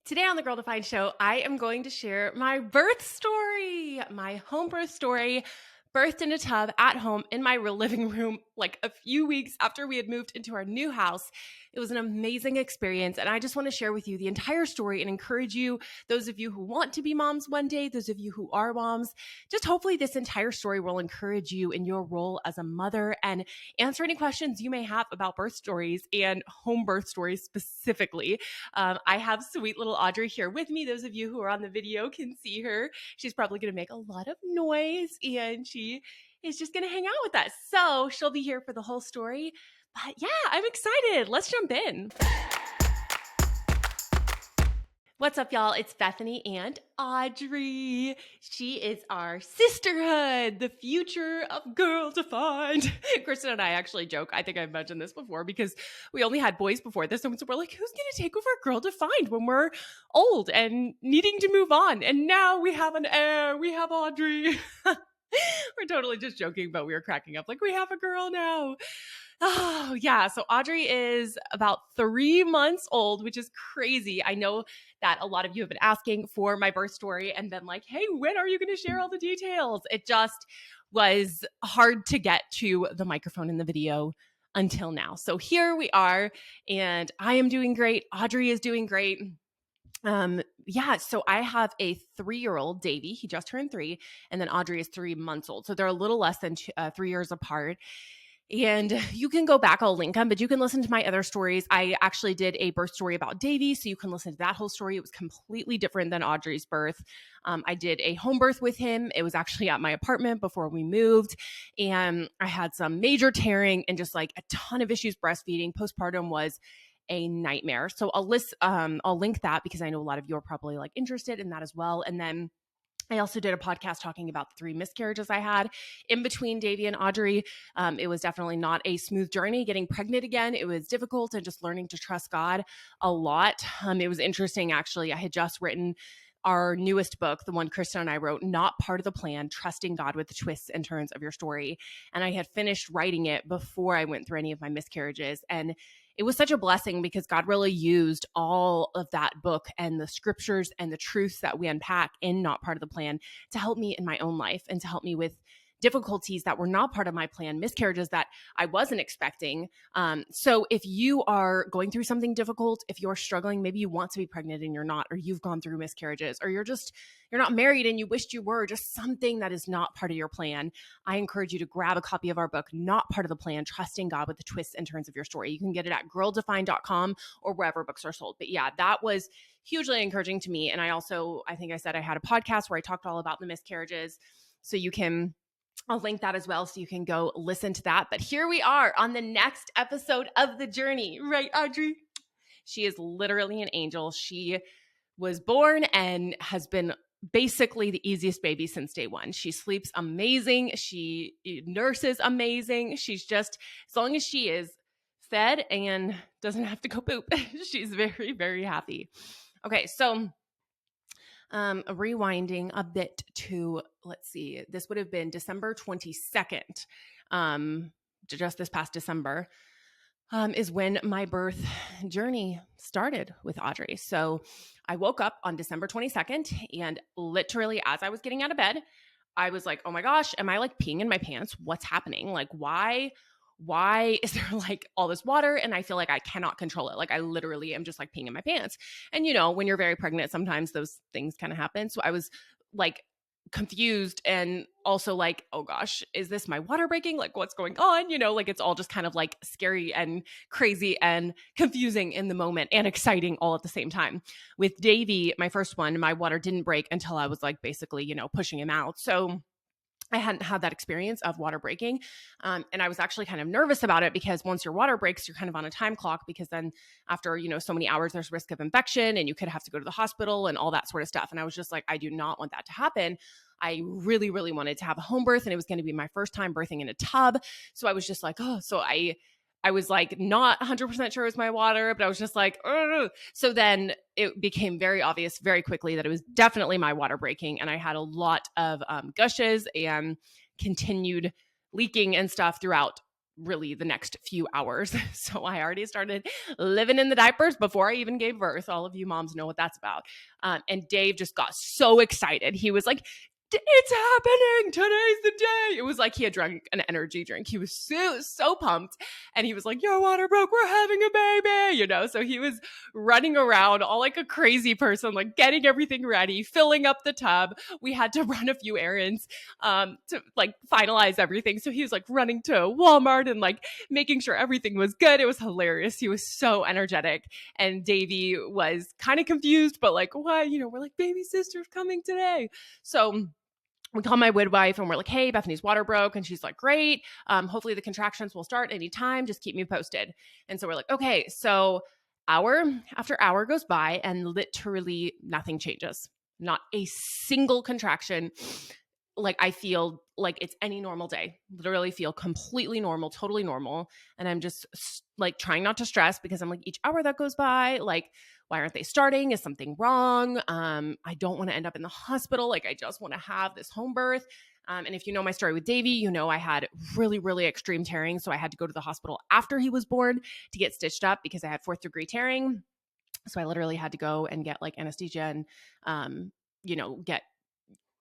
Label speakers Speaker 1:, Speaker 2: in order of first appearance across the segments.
Speaker 1: Today on the Girl Defined Show, I am going to share my birth story, my home birth story, birthed in a tub at home in my living room, like a few weeks after we had moved into our new house. It was an amazing experience, and I just want to share with you the entire story and encourage you, those of you who want to be moms one day, those of you who are moms, just hopefully this entire story will encourage you in your role as a mother and answer any questions you may have about birth stories and home birth stories specifically. I have sweet little Audrey here with me. Those of you who are on the video can see her. She's probably going to make a lot of noise, and she is just going to hang out with us. So she'll be here for the whole story. But yeah, I'm excited. Let's jump in. What's up, y'all? It's Bethany and Audrey. She is our sisterhood, the future of Girl Defined. Kristen and I actually joke. I think I've mentioned this before because we only had boys before this. And so we're like, who's going to take over Girl Defined when we're old and needing to move on? And now we have an heir. We have Audrey. We're totally just joking, but we were cracking up like we have a girl now. Oh, yeah. So Audrey is about 3 months old, which is crazy. I know that a lot of you have been asking for my birth story and been like, hey, when are you going to share all the details? It just was hard to get to the microphone in the video until now. So here we are, and I am doing great. Audrey is doing great. So I have a 3-year-old, Davy. He just turned 3, and then Audrey is 3 months old. So they're a little less than 3 years apart. And you can go back, I'll link them, but you can listen to my other stories. I actually did a birth story about Davy, so you can listen to that whole story. It was completely different than Audrey's birth. I did a home birth with him. It was actually at my apartment before we moved. And I had some major tearing and just like a ton of issues breastfeeding. Postpartum was a nightmare. So I'll link that because I know a lot of you are probably like interested in that as well. And then I also did a podcast talking about the 3 miscarriages I had in between Davy and Audrey. It was definitely not a smooth journey getting pregnant again. It was difficult and just learning to trust God a lot. It was interesting, actually. I had just written our newest book, the one Kristen and I wrote, Not Part of the Plan, Trusting God with the Twists and Turns of Your Story. And I had finished writing it before I went through any of my miscarriages. And it was such a blessing because God really used all of that book and the scriptures and the truths that we unpack in Not Part of the Plan to help me in my own life and to help me with difficulties that were not part of my plan, miscarriages that I wasn't expecting. So if you are going through something difficult, if you're struggling, maybe you want to be pregnant and you're not, or you've gone through miscarriages, or you're not married and you wished you were, just something that is not part of your plan, I encourage you to grab a copy of our book, Not Part of the Plan, Trusting God with the Twists and Turns of Your Story. You can get it at girldefined.com or wherever books are sold. But yeah, that was hugely encouraging to me. And I think I said I had a podcast where I talked all about the miscarriages. So I'll link that as well so you can go listen to that. But here we are on the next episode of the journey, right, Audrey? She is literally an angel. She was born and has been basically the easiest baby since day one. She sleeps amazing. She nurses amazing. She's just, as long as she is fed and doesn't have to go poop, she's very, very happy. Okay, so rewinding a bit to, let's see, this would have been December 22nd, just this past December, is when my birth journey started with Audrey. So I woke up on December 22nd, and literally as I was getting out of bed, I was like, oh my gosh, am I like peeing in my pants? What's happening? Like, why is there like all this water and I feel like I cannot control it? Like I literally am just like peeing in my pants. And when you're very pregnant, sometimes those things kind of happen. So I was like confused and also like, oh gosh, is this my water breaking? Like what's going on? Like it's all just kind of like scary and crazy and confusing in the moment and exciting all at the same time. With Davy, my first one, my water didn't break until I was like basically, pushing him out. So I hadn't had that experience of water breaking. And I was actually kind of nervous about it because once your water breaks, you're kind of on a time clock because then after, so many hours, there's risk of infection and you could have to go to the hospital and all that sort of stuff. And I was just like, I do not want that to happen. I really, really wanted to have a home birth and it was going to be my first time birthing in a tub. So I was just like, oh, so I was like not 100% sure it was my water, but I was just like, ugh. So then it became very obvious very quickly that it was definitely my water breaking. And I had a lot of gushes and continued leaking and stuff throughout really the next few hours. So I already started living in the diapers before I even gave birth. All of you moms know what that's about. And Dave just got so excited. He was like, it's happening. Today's the day. It was like he had drunk an energy drink. He was so pumped. And he was like, your water broke. We're having a baby, So he was running around all like a crazy person, like getting everything ready, filling up the tub. We had to run a few errands to like finalize everything. So he was like running to Walmart and like making sure everything was good. It was hilarious. He was so energetic. And Davey was kind of confused, but like, what? We're like, baby sister's coming today. So we call my midwife and we're like, hey, Bethany's water broke. And she's like, great. Hopefully the contractions will start anytime. Just keep me posted. And so we're like, okay. So hour after hour goes by and literally nothing changes. Not a single contraction. Like I feel like it's any normal day. Literally feel completely normal, totally normal. And I'm just like trying not to stress because I'm like, each hour that goes by, like, why aren't they starting? Is something wrong? I don't want to end up in the hospital. Like I just want to have this home birth. And if you know my story with Davey, I had really, really extreme tearing. So I had to go to the hospital after he was born to get stitched up because I had 4th-degree tearing. So I literally had to go and get like anesthesia and, get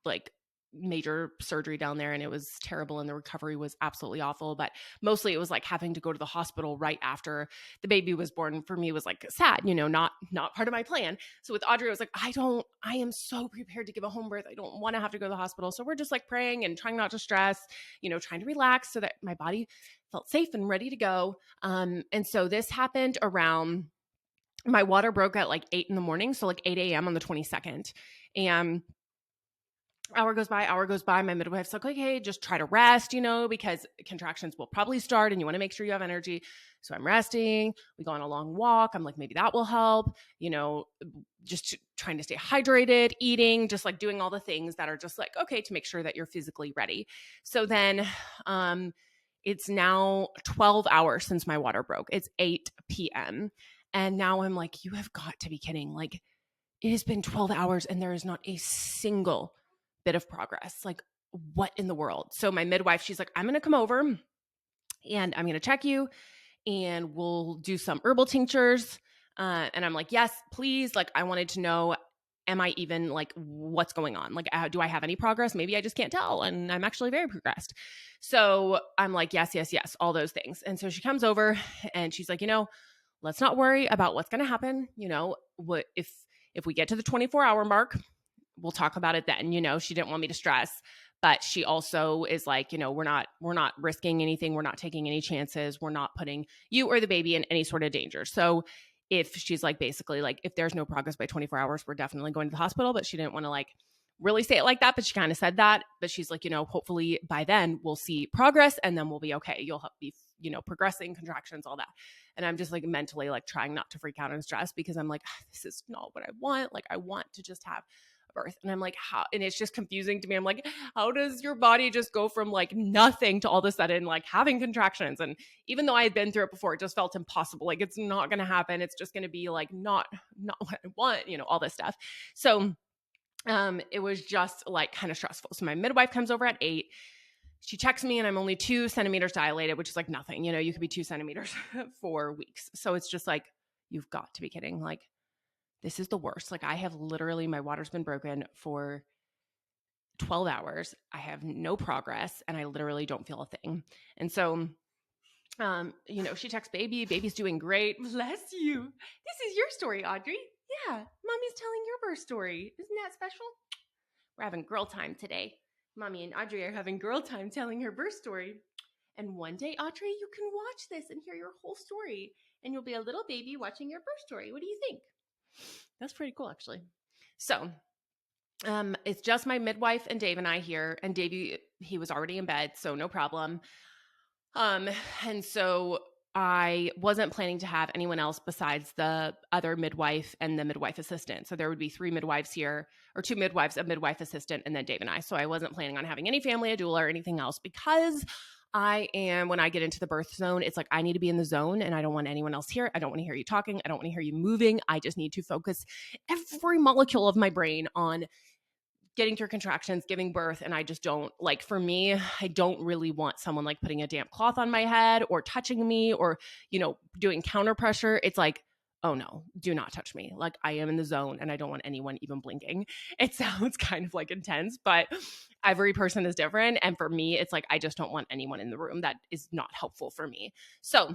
Speaker 1: like major surgery down there, and it was terrible and the recovery was absolutely awful. But mostly it was like having to go to the hospital right after the baby was born for me was like sad, not part of my plan. So with Audrey, I was like, I am so prepared to give a home birth. I don't want to have to go to the hospital. So we're just like praying and trying not to stress, trying to relax so that my body felt safe and ready to go. And so this happened around, my water broke at like 8 in the morning. So like 8 a.m. on the 22nd. And hour goes by. My midwife's like, okay, just try to rest, because contractions will probably start and you want to make sure you have energy. So I'm resting. We go on a long walk. I'm like, maybe that will help, just trying to stay hydrated, eating, just like doing all the things that are just like, okay, to make sure that you're physically ready. So then, it's now 12 hours since my water broke. It's 8 p.m. And now I'm like, you have got to be kidding. Like it has been 12 hours and there is not a single bit of progress. Like what in the world? So my midwife, she's like, I'm going to come over and I'm going to check you and we'll do some herbal tinctures. And I'm like, yes, please. Like I wanted to know, am I even like, what's going on? Like, do I have any progress? Maybe I just can't tell. And I'm actually very progressed. So I'm like, yes, all those things. And so she comes over and she's like, let's not worry about what's going to happen. What if we get to the 24-hour mark, we'll talk about it then. She didn't want me to stress, but she also is like, we're not risking anything. We're not taking any chances. We're not putting you or the baby in any sort of danger. So if she's like, basically like, if there's no progress by 24 hours, we're definitely going to the hospital, but she didn't want to like really say it like that, but she kind of said that, but she's like, hopefully by then we'll see progress and then we'll be okay. You'll be, progressing, contractions, all that. And I'm just like mentally like trying not to freak out and stress because I'm like, this is not what I want. Like I want to just have birth. And I'm like, how? And it's just confusing to me. I'm like, how does your body just go from like nothing to all of a sudden like having contractions? And even though I had been through it before, it just felt impossible. Like it's not going to happen. It's just going to be like not what I want, all this stuff. So it was just like kind of stressful. So my midwife comes over at 8. She checks me and I'm only 2 centimeters dilated, which is like nothing. You could be 2 centimeters for weeks. So it's just like, you've got to be kidding. Like this is the worst. Like I have literally, my water's been broken for 12 hours. I have no progress and I literally don't feel a thing. And so, she texts baby's doing great. Bless you. This is your story, Audrey. Yeah. Mommy's telling your birth story. Isn't that special? We're having girl time today. Mommy and Audrey are having girl time telling her birth story. And one day, Audrey, you can watch this and hear your whole story. And you'll be a little baby watching your birth story. What do you think? That's pretty cool, actually. So it's just my midwife and Dave and I here. And Davey, he was already in bed, so no problem. And so I wasn't planning to have anyone else besides the other midwife and the midwife assistant. So there would be 3 midwives here, or 2 midwives, a midwife assistant, and then Dave and I. So I wasn't planning on having any family, a doula, or anything else because when I get into the birth zone, it's like I need to be in the zone and I don't want anyone else here. I don't want to hear you talking. I don't want to hear you moving. I just need to focus every molecule of my brain on getting through contractions, giving birth, and I just don't like, for me, I don't really want someone like putting a damp cloth on my head or touching me or, doing counter pressure. It's like, oh no, do not touch me. Like, I am in the zone and I don't want anyone even blinking. It sounds kind of like intense, but every person is different. And for me, it's like, I just don't want anyone in the room. That is not helpful for me. So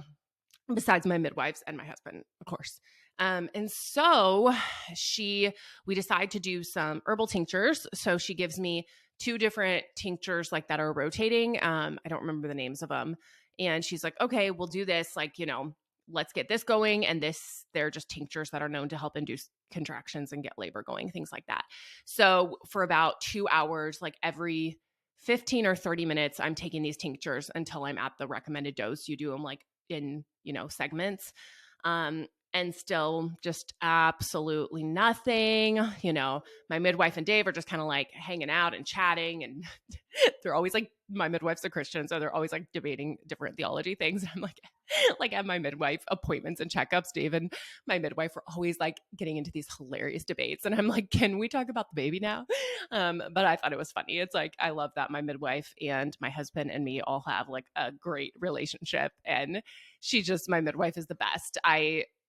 Speaker 1: besides my midwives and my husband, of course. And so we decide to do some herbal tinctures. So she gives me 2 different tinctures like that are rotating. I don't remember the names of them. And she's like, okay, we'll do this. Like, let's get this going. And they're just tinctures that are known to help induce contractions and get labor going, things like that. So for about 2 hours, like every 15 or 30 minutes, I'm taking these tinctures until I'm at the recommended dose. You do them like in, segments. And still just absolutely nothing. My midwife and Dave are just kind of like hanging out and chatting, and they're always like, my midwife's a Christian, so they're always like debating different theology things. I'm like at my midwife appointments and checkups, Dave and my midwife are always like getting into these hilarious debates. And I'm like, can we talk about the baby now? But I thought it was funny. It's like, I love that my midwife and my husband and me all have like a great relationship. And my midwife is the best.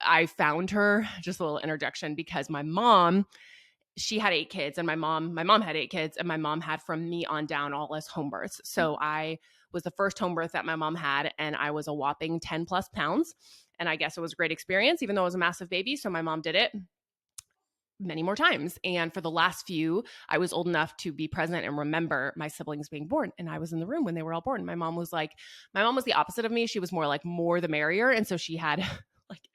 Speaker 1: I found her, just a little interjection, because my mom, she had 8 kids, and my mom had 8 kids, and my mom had from me on down all as home births. So I was the first home birth that my mom had, and I was a whopping 10 plus pounds. And I guess it was a great experience, even though I was a massive baby. So my mom did it many more times. And for the last few, I was old enough to be present and remember my siblings being born. And I was in the room when they were all born. My mom was the opposite of me. She was more like more the merrier. And so she had like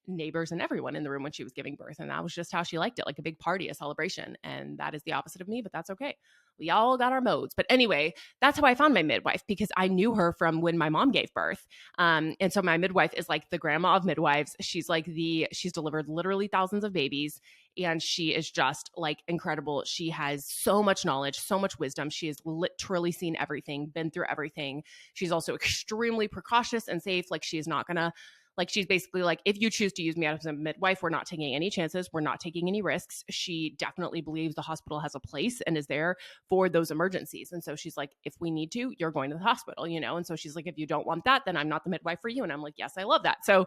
Speaker 1: neighbors and everyone in the room when she was giving birth. And that was just how she liked it, like a big party, a celebration. And that is the opposite of me, but that's okay. We all got our modes. But anyway, that's how I found my midwife, because I knew her from when my mom gave birth. And so my midwife is like the grandma of midwives. She's delivered literally thousands of babies. And she is just like incredible. She has so much knowledge, so much wisdom. She has literally seen everything, been through everything. She's also extremely precautious and safe. Like, she's not going to, like, she's basically like, if you choose to use me as a midwife, we're not taking any chances. We're not taking any risks. She definitely believes the hospital has a place and is there for those emergencies. And so she's like, if we need to, you're going to the hospital, And so she's like, if you don't want that, then I'm not the midwife for you. And I'm like, yes, I love that. So,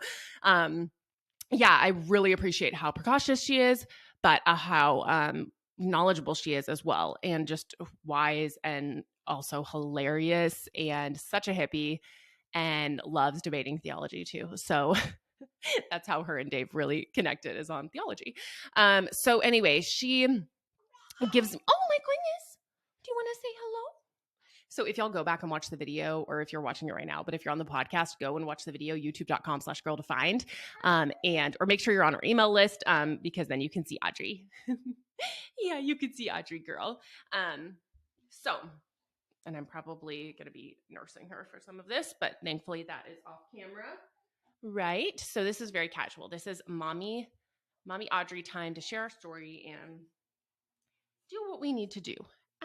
Speaker 1: yeah, I really appreciate how precautious she is, but how knowledgeable she is as well, and just wise and also hilarious and such a hippie, and loves debating theology too. So that's how her and Dave really connected, is on theology. So anyway, she gives me, oh my goodness, do you want to say hello? So if y'all go back and watch the video, or if you're watching it right now, but if you're on the podcast, go and watch the video, youtube.com/girldefined. Or make sure you're on our email list, because then you can see Audrey. Yeah, you can see Audrey, girl. And I'm probably going to be nursing her for some of this, but thankfully that is off camera. Right. So this is very casual. This is mommy Audrey time to share our story and do what we need to do.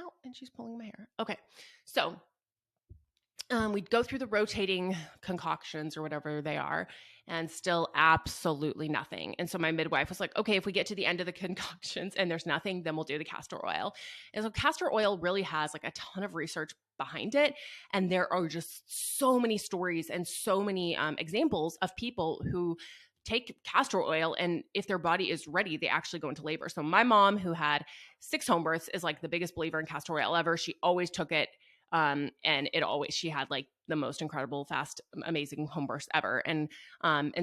Speaker 1: Ow, and she's pulling my hair. Okay. So we'd go through the rotating concoctions or whatever they are, and still absolutely nothing. And so my midwife was like, okay, if we get to the end of the concoctions and there's nothing, then we'll do the castor oil. And so castor oil really has like a ton of research behind it. And there are just so many stories and so many examples of people who take castor oil, and if their body is ready, they actually go into labor. So my mom, who had 6 home births, is like the biggest believer in castor oil ever. She always took it. And she had like the most incredible, fast, amazing home births ever. And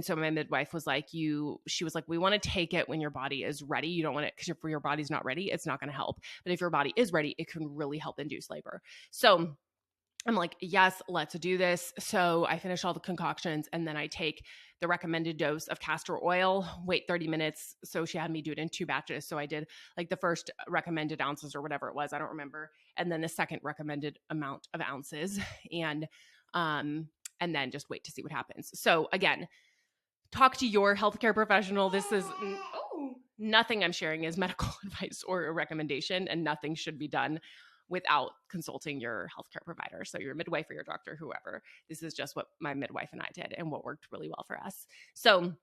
Speaker 1: so my midwife was like, she was like, we want to take it when your body is ready. You don't want it, because if your body's not ready, it's not going to help. But if your body is ready, it can really help induce labor. So I'm like, yes, let's do this. So I finish all the concoctions, and then I take the recommended dose of castor oil, wait 30 minutes. So she had me do it in 2 batches. So I did like the first recommended ounces or whatever it was, I don't remember. And then the second recommended amount of ounces, and then just wait to see what happens. So again, talk to your healthcare professional. This is nothing I'm sharing is medical advice or a recommendation, and nothing should be done without consulting your healthcare provider. So your midwife or your doctor, whoever. This is just what my midwife and I did and what worked really well for us. So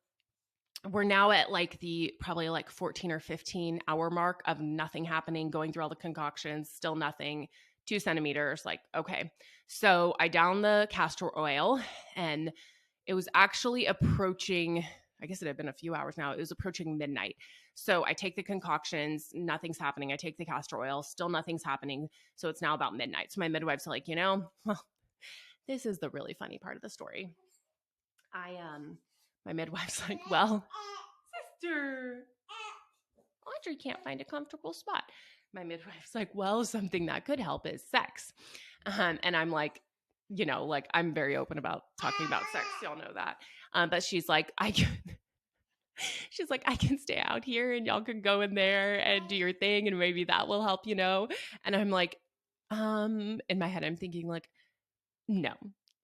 Speaker 1: we're now at like the probably like 14 or 15 hour mark of nothing happening, going through all the concoctions, still nothing, 2 centimeters. Like, okay. So I down the castor oil, and it was actually approaching, I guess it had been a few hours now. It was approaching midnight. So I take the concoctions, nothing's happening. I take the castor oil, still nothing's happening. So it's now about midnight. So my midwife's like, well, this is the really funny part of the story. My midwife's like, well, sister, Audrey can't find a comfortable spot. My midwife's like, well, something that could help is sex. And I'm like, like I'm very open about talking about sex. Y'all know that. But she's like, she's like, I can stay out here and y'all can go in there and do your thing and maybe that will help, And I'm like, in my head, I'm thinking like, no,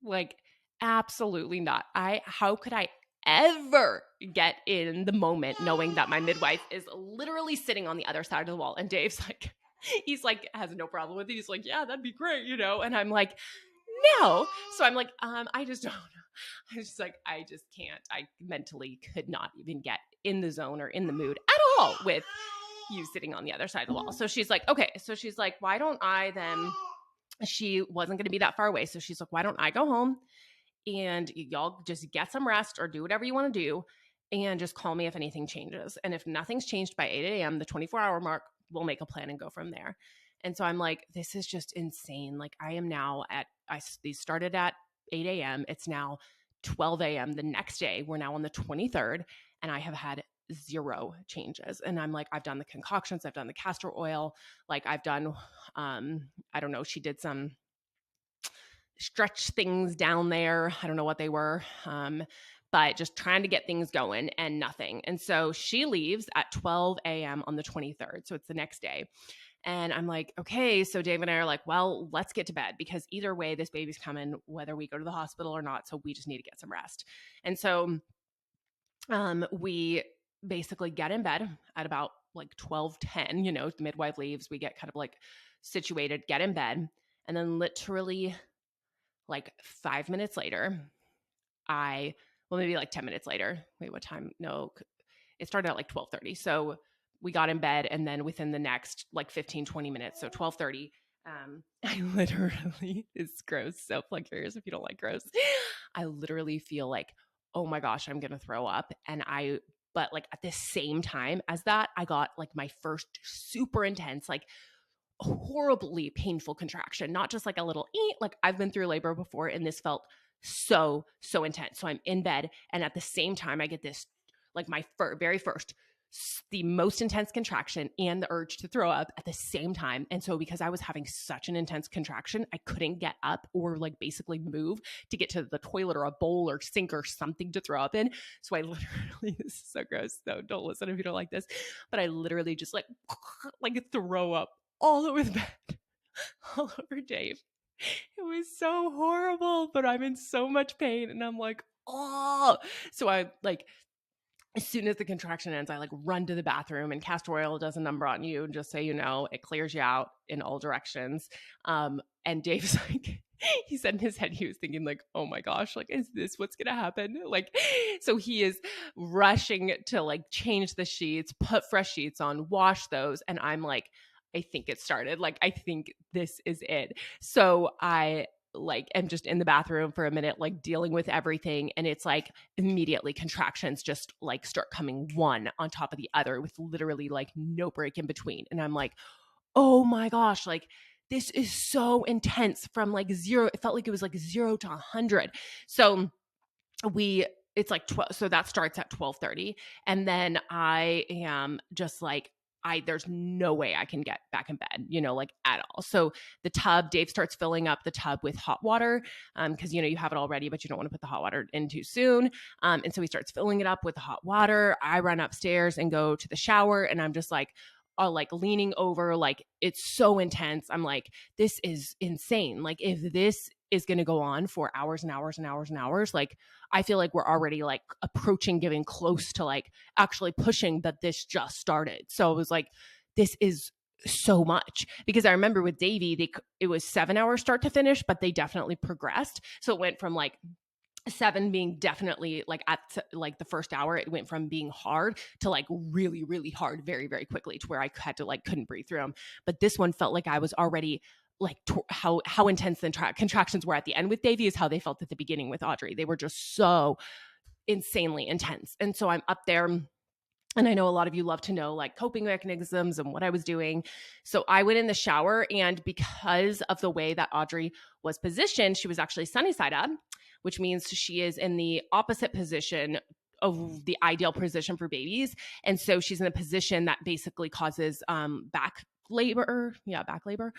Speaker 1: like absolutely not. How could I ever get in the moment knowing that my midwife is literally sitting on the other side of the wall? And Dave's like, he's like, has no problem with it. He's like, yeah, that'd be great, And I'm like, no. So I'm like, I just don't know. I was just like, I just can't. I mentally could not even get in the zone or in the mood at all with you sitting on the other side of the wall. So she's like, okay. So she's like, why don't I then, she wasn't going to be that far away. So she's like, why don't I go home and y'all just get some rest or do whatever you want to do and just call me if anything changes. And if nothing's changed by 8 a.m., the 24-hour mark, we'll make a plan and go from there. And so I'm like, this is just insane. Like I am now these started at 8 a.m. It's now 12 a.m. the next day. We're now on the 23rd and I have had 0 changes. And I'm like, I've done the concoctions, I've done the castor oil, like I've done, I don't know, she did some stretch things down there. I don't know what they were, but just trying to get things going and nothing. And so she leaves at 12 a.m. on the 23rd. So it's the next day. And I'm like, okay, so Dave and I are like, well, let's get to bed because either way, this baby's coming, whether we go to the hospital or not. So we just need to get some rest. And so we basically get in bed at about like 12:10, the midwife leaves, we get kind of like situated, get in bed. And then literally like 5 minutes later, maybe like 10 minutes later. Wait, what time? No, it started at like 12:30. So we got in bed and then within the next like 15, 20 minutes, so 12:30, I literally, it's gross. So plug your ears if you don't like gross. I literally feel like, oh my gosh, I'm going to throw up. But like at the same time as that, I got like my first super intense, like horribly painful contraction, not just like a little like I've been through labor before and this felt so intense. So I'm in bed and at the same time I get this like my very first, the most intense contraction and the urge to throw up at the same time. And so because I was having such an intense contraction, I couldn't get up or like basically move to get to the toilet or a bowl or sink or something to throw up in. So I literally, this is so gross, so don't listen if you don't like this, but I literally just like throw up all over the bed, all over Dave. It was so horrible, but I'm in so much pain and I'm like, oh. So I like, as soon as the contraction ends, I like run to the bathroom and castor oil does a number on you. Just so you know, it clears you out in all directions. And Dave's like, he said in his head, he was thinking like, oh my gosh, like, is this what's going to happen? Like, so he is rushing to like change the sheets, put fresh sheets on, wash those. And I'm like, I think it started. Like, I think this is it. So I like am just in the bathroom for a minute, like dealing with everything. And it's like immediately contractions just like start coming one on top of the other with literally like no break in between. And I'm like, oh my gosh, like this is so intense from like 0. It felt like it was like 0 to 100. So it's like 12. So that starts at 12:30. And then I am just like, there's no way I can get back in bed, like at all. So the tub, Dave starts filling up the tub with hot water because, you have it already, but you don't want to put the hot water in too soon. And so he starts filling it up with the hot water. I run upstairs and go to the shower and I'm just like leaning over, like it's so intense. I'm like, this is insane. Like if this is going to go on for hours and hours and hours and hours, like I feel like we're already like approaching, getting close to like actually pushing that this just started. So it was like, this is so much because I remember with Davey, it was 7 hours start to finish, but they definitely progressed. So it went from like 7 being definitely like at like the first hour, it went from being hard to like really, really hard very, very quickly to where I had to like couldn't breathe through them. But this one felt like I was already like how intense the contractions were at the end with Davy is how they felt at the beginning with Audrey. They were just so insanely intense. And so I'm up there, and I know a lot of you love to know like coping mechanisms and what I was doing. So I went in the shower, and because of the way that Audrey was positioned, she was actually sunny side up, which means she is in the opposite position of the ideal position for babies. And so she's in a position that basically causes back labor. Yeah, back labor.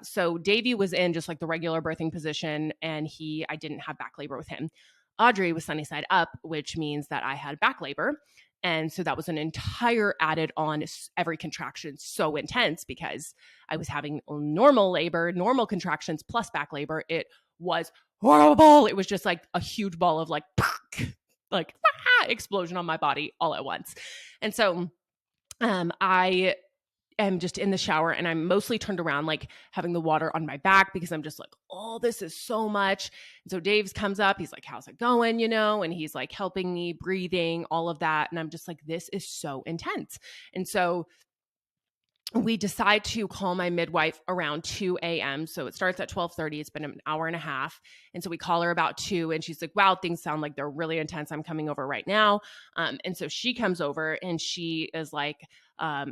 Speaker 1: So Davy was in just like the regular birthing position, and I didn't have back labor with him. Audrey was sunny side up, which means that I had back labor. And so that was an entire added on every contraction so intense because I was having normal labor, normal contractions plus back labor. It was horrible. It was just like a huge ball of like explosion on my body all at once. And so I am just in the shower, and I'm mostly turned around, like having the water on my back because I'm just like, oh, this is so much. And so Dave comes up. He's like, how's it going? And he's like helping me breathing, all of that. And I'm just like, this is so intense. And so we decide to call my midwife around 2 a.m. So it starts at 12:30. It's been an hour and a half. And so we call her about 2, and she's like, wow, things sound like they're really intense. I'm coming over right now. And so she comes over, and she is like,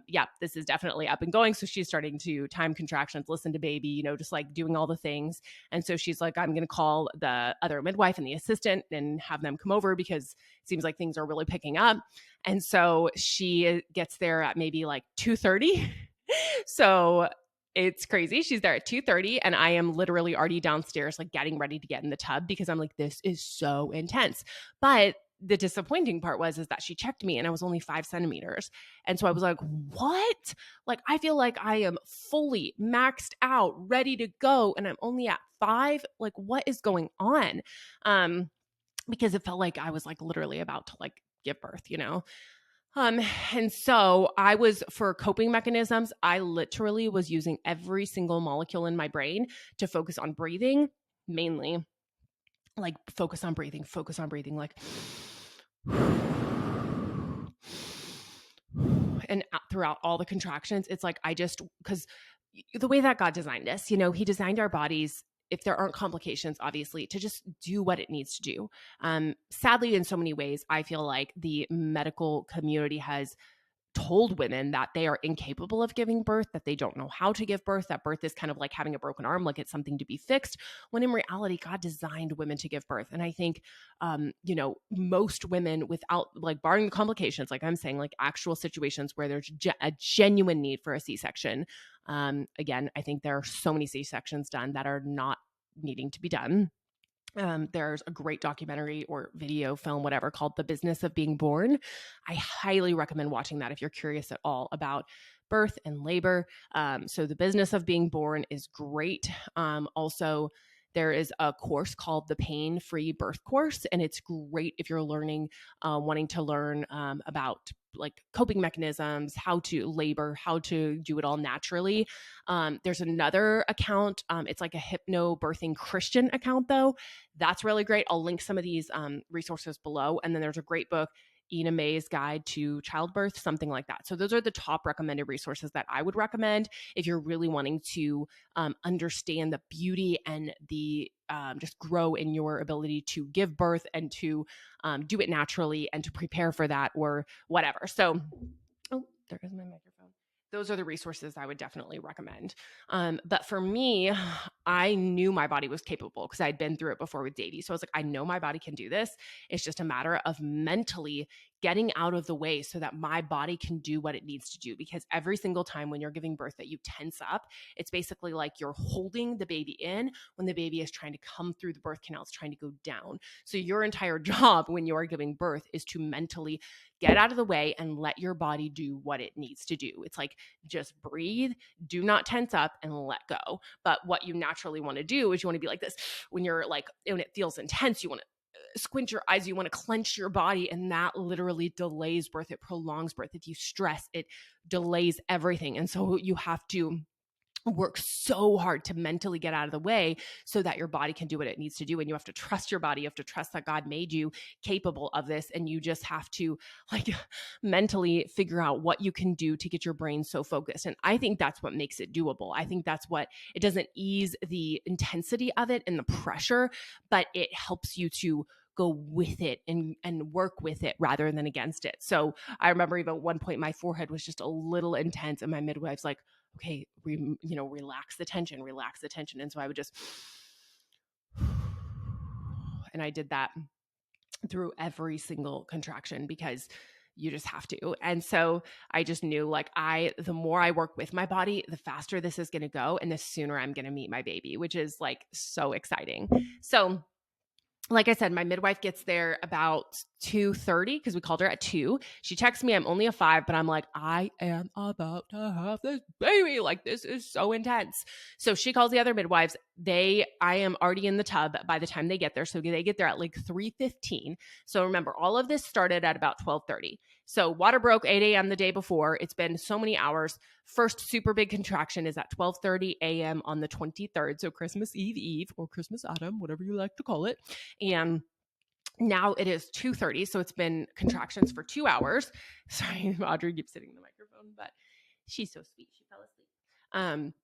Speaker 1: yeah, this is definitely up and going. So she's starting to time contractions, listen to baby, just like doing all the things. And so she's like, I'm going to call the other midwife and the assistant and have them come over because it seems like things are really picking up. And so she gets there at maybe like 2:30. So it's crazy. She's there at 2:30, and I am literally already downstairs, like getting ready to get in the tub because I'm like, this is so intense. But the disappointing part is that she checked me and I was only 5 centimeters. And so I was like, what? Like, I feel like I am fully maxed out, ready to go. And I'm only at 5. Like, what is going on? Because it felt like I was like literally about to like give birth. And so for coping mechanisms, I literally was using every single molecule in my brain to focus on breathing, mainly like focus on breathing, like, and throughout all the contractions, it's like, because the way that God designed us, he designed our bodies, if there aren't complications, obviously, to just do what it needs to do. Sadly, in so many ways, I feel like the medical community has told women that they are incapable of giving birth, that they don't know how to give birth, that birth is kind of like having a broken arm, like it's something to be fixed, when in reality, God designed women to give birth. And I think, most women, without like barring the complications, like I'm saying, like actual situations where there's a genuine need for a C-section. Again, I think there are so many C-sections done that are not needing to be done. There's a great documentary or video film, whatever, called The Business of Being Born. I highly recommend watching that if you're curious at all about birth and labor. So The Business of Being Born is great. Also, there is a course called the Pain-Free Birth Course, and it's great if you're wanting to learn about like coping mechanisms, how to labor, how to do it all naturally. There's another account. It's like a hypnobirthing Christian account, though. That's really great. I'll link some of these resources below. And then there's a great book, Ina May's Guide to Childbirth, something like that. So those are the top recommended resources that I would recommend if you're really wanting to understand the beauty and the just grow in your ability to give birth and to do it naturally and to prepare for that or whatever. So, oh, there goes my microphone. Those are the resources I would definitely recommend. But for me, I knew my body was capable because I'd been through it before with Davy. So I was like, I know my body can do this. It's just a matter of mentally getting out of the way so that my body can do what it needs to do. Because every single time when you're giving birth that you tense up, it's basically like you're holding the baby in when the baby is trying to come through the birth canal, it's trying to go down. So your entire job when you are giving birth is to mentally get out of the way and let your body do what it needs to do. It's like, just breathe, do not tense up, and let go. But what you naturally want to do is you want to be like this when you're like, when it feels intense, you want to squint your eyes, you want to clench your body, and that literally delays birth. It prolongs birth. If you stress, it delays everything. And so you have to work so hard to mentally get out of the way so that your body can do what it needs to do. And you have to trust your body. You have to trust that God made you capable of this. And you just have to like mentally figure out what you can do to get your brain so focused. And I think that's what makes it doable. I think that's what it doesn't ease the intensity of it and the pressure, but it helps you to go with it and work with it rather than against it. So I remember even at one point my forehead was just a little intense and my midwife's like, okay, relax the tension, relax the tension. And so I would just, and I did that through every single contraction because you just have to. And so I just knew like the more I work with my body, the faster this is going to go. And the sooner I'm going to meet my baby, which is like so exciting. So like I said, my midwife gets there about 2:30 because we called her at 2. She texts me, I'm only a 5, but I'm like, I am about to have this baby. Like, this is so intense. So she calls the other midwives. I am already in the tub by the time they get there. So they get there at like 3:15. So remember, all of this started at about 12:30. So water broke 8 a.m. the day before. It's been so many hours. First super big contraction is at 12:30 a.m. on the 23rd. So Christmas Eve or Christmas Autumn, whatever you like to call it. And now it is 2:30. So it's been contractions for 2 hours. Sorry, Audrey keeps sitting in the microphone, but she's so sweet. She fell asleep.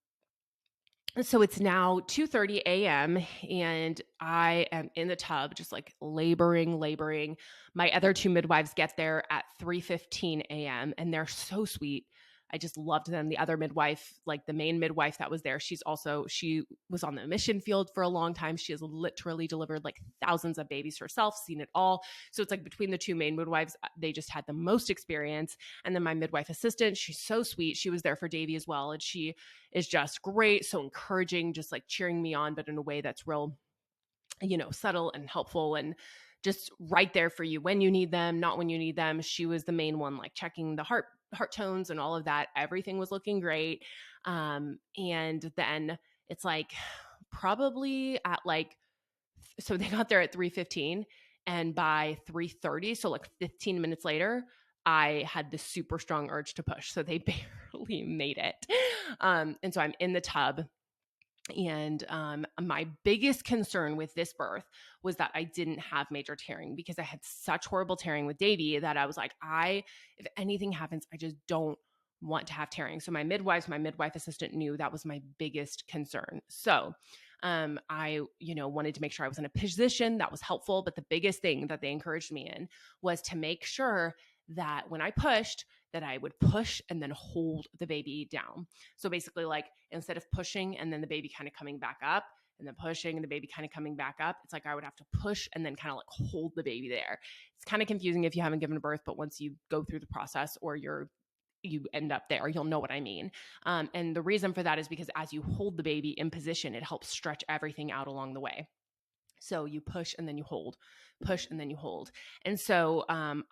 Speaker 1: So it's now 2:30 a.m. and I am in the tub, just like laboring. My other 2 midwives get there at 3:15 a.m. and they're so sweet. I just loved them. The other midwife, like the main midwife that was there, she was on the mission field for a long time. She has literally delivered like thousands of babies herself, seen it all. So it's like between the 2 main midwives, they just had the most experience. And then my midwife assistant, she's so sweet. She was there for Davy as well. And she is just great, so encouraging, just like cheering me on, but in a way that's real, subtle and helpful and just right there for you when you need them, not when you need them. She was the main one, like checking the heart tones and all of that. Everything was looking great. And then it's like probably at like, so they got there at 3:15 and by 3:30, so like 15 minutes later, I had this super strong urge to push. So they barely made it. And so I'm in the tub. And my biggest concern with this birth was that I didn't have major tearing because I had such horrible tearing with Davy that I was like, if anything happens, I just don't want to have tearing. So my midwife assistant knew that was my biggest concern. So I, wanted to make sure I was in a position that was helpful. But the biggest thing that they encouraged me in was to make sure that when I pushed, that I would push and then hold the baby down. So basically, like instead of pushing and then the baby kind of coming back up and then pushing and the baby kind of coming back up, it's like I would have to push and then kind of like hold the baby there. It's kind of confusing if you haven't given birth, but once you go through the process or you end up there, you'll know what I mean. And the reason for that is because as you hold the baby in position, it helps stretch everything out along the way. So you push and then you hold, push and then you hold. And so I'm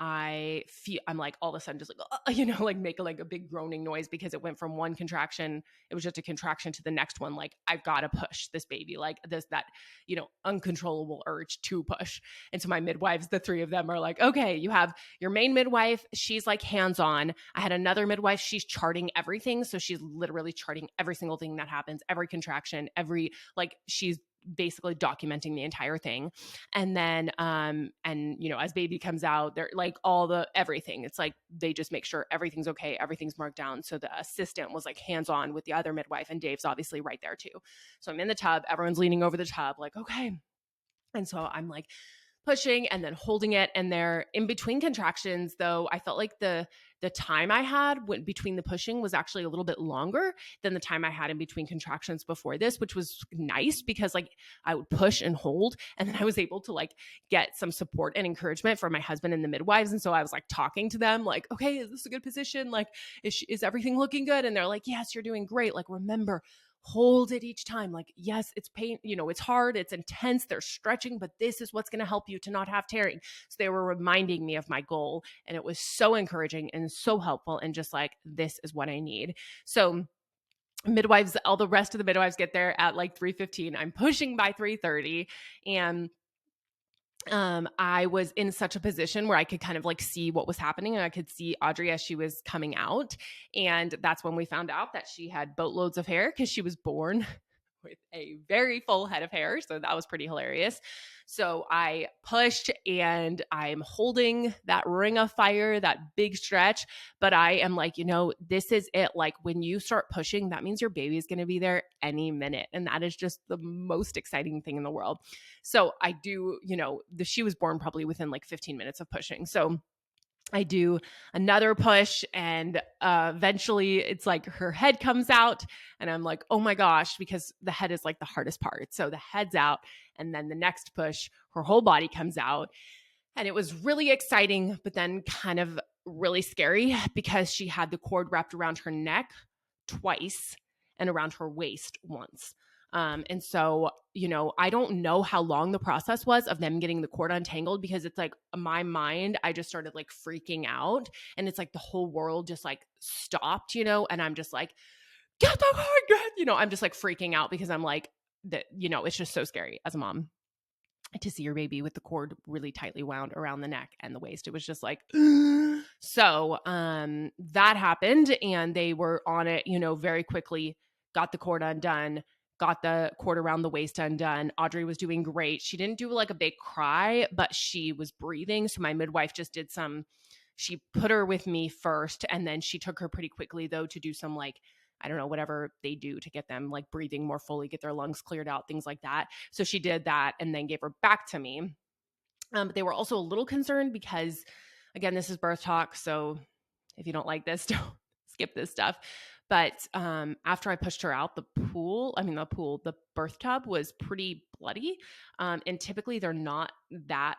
Speaker 1: like all of a sudden just like, like make like a big groaning noise because it went from one contraction. It was just a contraction to the next one. Like I've got to push this baby, like that, uncontrollable urge to push. And so my midwives, the 3 of them are like, okay, you have your main midwife. She's like hands-on. I had another midwife. She's charting everything. So she's literally charting every single thing that happens, every contraction, she's basically documenting the entire thing. And then as baby comes out, they're like everything, it's like they just make sure everything's okay, everything's marked down. So the assistant was like hands-on with the other midwife and Dave's obviously right there too. So I'm in the tub, everyone's leaning over the tub like, okay. And so I'm like pushing and then holding it. And they're in between contractions, though, I felt like the time I had between the pushing was actually a little bit longer than the time I had in between contractions before this, which was nice because like I would push and hold. And then I was able to like get some support and encouragement from my husband and the midwives. And so I was like talking to them like, okay, is this a good position? Like, is everything looking good? And they're like, yes, you're doing great. Like, remember, hold it each time. Like, yes, it's pain, it's hard, it's intense, they're stretching, but this is what's going to help you to not have tearing. So they were reminding me of my goal, and it was so encouraging and so helpful and just like, this is what I need. So midwives, all the rest of the midwives get there at like 3:15. I'm pushing by 3:30, and I was in such a position where I could kind of like see what was happening, and I could see Audrey as she was coming out. And that's when we found out that she had boatloads of hair because she was born with a very full head of hair. So that was pretty hilarious. So I pushed and I'm holding that ring of fire, that big stretch. But I am like, this is it. Like when you start pushing, that means your baby is going to be there any minute. And that is just the most exciting thing in the world. So I do, she was born probably within like 15 minutes of pushing. So I do another push, and eventually it's like her head comes out, and I'm like, oh my gosh, because the head is like the hardest part. So the head's out, and then the next push, her whole body comes out. And it was really exciting, but then kind of really scary because she had the cord wrapped around her neck twice and around her waist once. And so, I don't know how long the process was of them getting the cord untangled, because it's like my mind, I just started like freaking out, and it's like the whole world just like stopped, and I'm just like, get the cord, I'm just like freaking out because I'm like, that, it's just so scary as a mom to see your baby with the cord really tightly wound around the neck and the waist. It was just like, so that happened, and they were on it, very quickly, got the cord undone, got the cord around the waist undone. Audrey was doing great. She didn't do like a big cry, but she was breathing. So my midwife just did she put her with me first, and then she took her pretty quickly though to do some like, I don't know, whatever they do to get them like breathing more fully, get their lungs cleared out, things like that. So she did that and then gave her back to me. But they were also a little concerned because, again, this is birth talk. So if you don't like this, don't skip this stuff. But after I pushed her out, the birth tub was pretty bloody. And typically they're not that,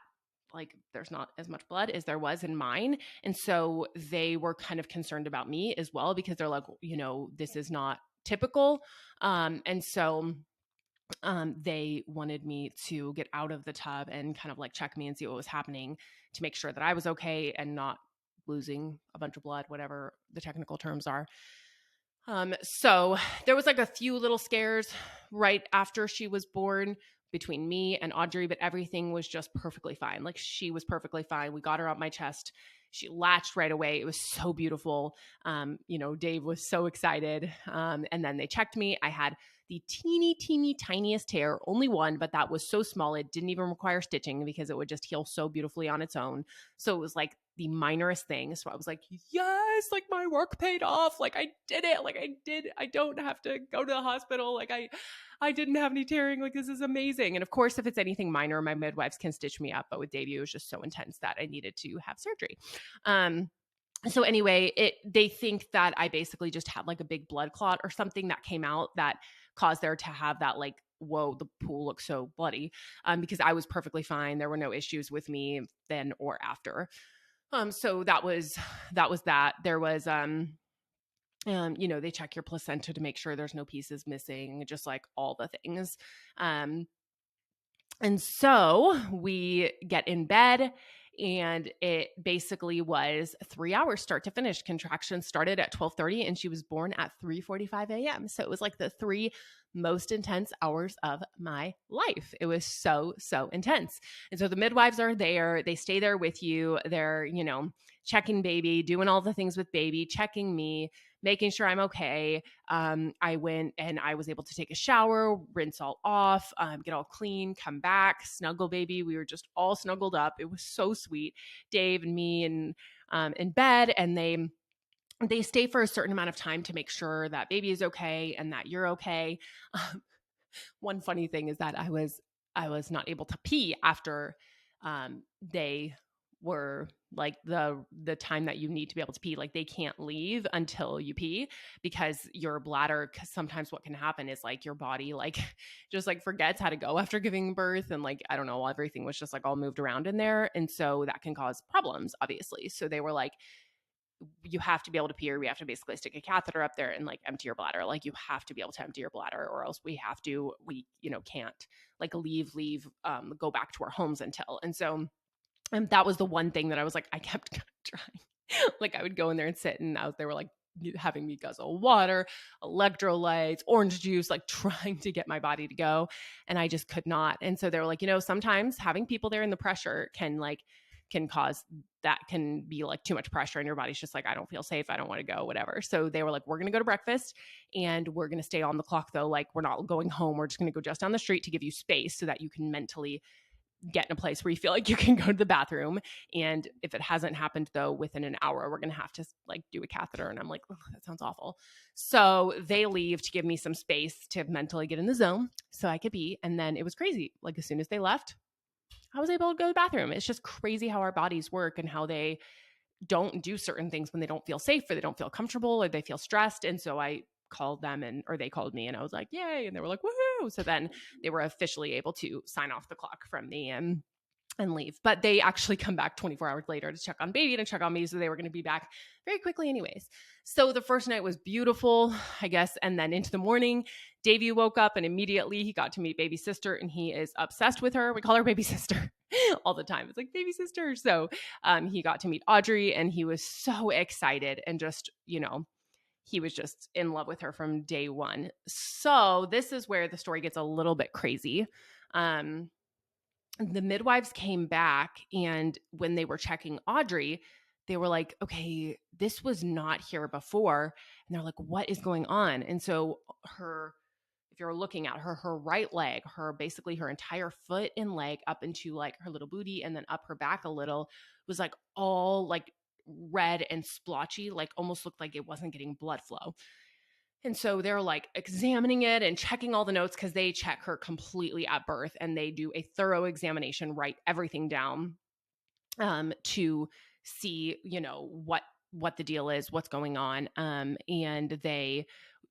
Speaker 1: like, there's not as much blood as there was in mine. And so they were kind of concerned about me as well, because they're like, this is not typical. And so they wanted me to get out of the tub and kind of like check me and see what was happening to make sure that I was okay and not losing a bunch of blood, whatever the technical terms are. So there was like a few little scares right after she was born between me and Audrey, but everything was just perfectly fine. Like she was perfectly fine. We got her out my chest. She latched right away. It was so beautiful. Dave was so excited. And then they checked me. I had the teeny tiniest tear, only one, but that was so small. It didn't even require stitching because it would just heal so beautifully on its own. So it was like the minorest thing. So I was like, yes, like my work paid off. Like I did it. Like I don't have to go to the hospital. Like I didn't have any tearing. Like this is amazing. And of course, if it's anything minor, my midwives can stitch me up. But with Davey, it was just so intense that I needed to have surgery. So anyway, they think that I basically just had like a big blood clot or something that came out that caused there to have that like, whoa, the pool looks so bloody, because I was perfectly fine. There were no issues with me then or after. So that was that. There was, they check your placenta to make sure there's no pieces missing, just like all the things. And so we get in bed, and it basically was 3 hours start to finish. Contractions started at 12:30 and she was born at 3:45 a.m. So it was like the 3 most intense hours of my life. It was so, so intense. And so the midwives are there. They stay there with you. They're, checking baby, doing all the things with baby, checking me, making sure I'm okay. I went and I was able to take a shower, rinse all off, get all clean, come back, snuggle baby. We were just all snuggled up. It was so sweet. Dave and me and in bed, and they stay for a certain amount of time to make sure that baby is okay and that you're okay. One funny thing is that I was not able to pee after they were like the time that you need to be able to pee. Like they can't leave until you pee, because your bladder, because sometimes what can happen is like your body like just like forgets how to go after giving birth, and like I don't know, everything was just like all moved around in there, and so that can cause problems obviously. So they were like, you have to be able to pee, or we have to basically stick a catheter up there and like empty your bladder. Like you have to be able to empty your bladder, or else we can't like leave go back to our homes until. And so that was the one thing that I was like, I kept trying. Like I would go in there and sit, and they were like, having me guzzle water, electrolytes, orange juice, like trying to get my body to go. And I just could not. And so they were like, sometimes having people there in the pressure can cause that can be like too much pressure and your body's just like, I don't feel safe. I don't want to go, whatever. So they were like, we're going to go to breakfast and we're going to stay on the clock though. Like we're not going home. We're just going to go just down the street to give you space so that you can mentally get in a place where you feel like you can go to the bathroom. And if it hasn't happened though, within an hour, we're going to have to like do a catheter. And I'm like, oh, that sounds awful. So they leave to give me some space to mentally get in the zone so I could pee. And then it was crazy. Like as soon as they left, I was able to go to the bathroom. It's just crazy how our bodies work and how they don't do certain things when they don't feel safe or they don't feel comfortable or they feel stressed. And so I called them or they called me and I was like, yay. And they were like, woohoo. So then they were officially able to sign off the clock from me and leave. But they actually come back 24 hours later to check on baby and check on me. So they were going to be back very quickly anyways. So the first night was beautiful, I guess. And then into the morning, Davey woke up and immediately he got to meet baby sister and he is obsessed with her. We call her baby sister all the time. It's like baby sister. So he got to meet Audrey and he was so excited and just, he was just in love with her from day one. So this is where the story gets a little bit crazy. The midwives came back and when they were checking Audrey, they were like, okay, this was not here before. And they're like, what is going on? And so if you're looking at her right leg, basically her entire foot and leg up into like her little booty and then up her back a little was like all like red and splotchy, like almost looked like it wasn't getting blood flow. And so they're like examining it and checking all the notes because they check her completely at birth and they do a thorough examination, write everything down to see, what the deal is, what's going on. And they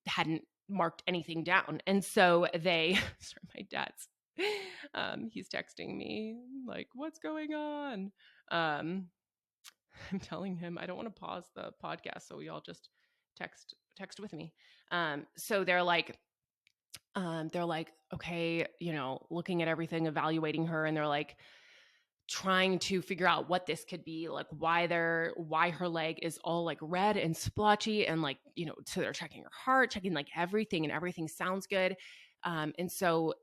Speaker 1: hadn't marked anything down. And so sorry, my dad's, he's texting me like, what's going on? I'm telling him I don't want to pause the podcast. So we all just text with me. So they're like, okay, looking at everything, evaluating her, and they're like trying to figure out what this could be, like why her leg is all like red and splotchy and like, so they're checking her heart, checking like everything and everything sounds good. And so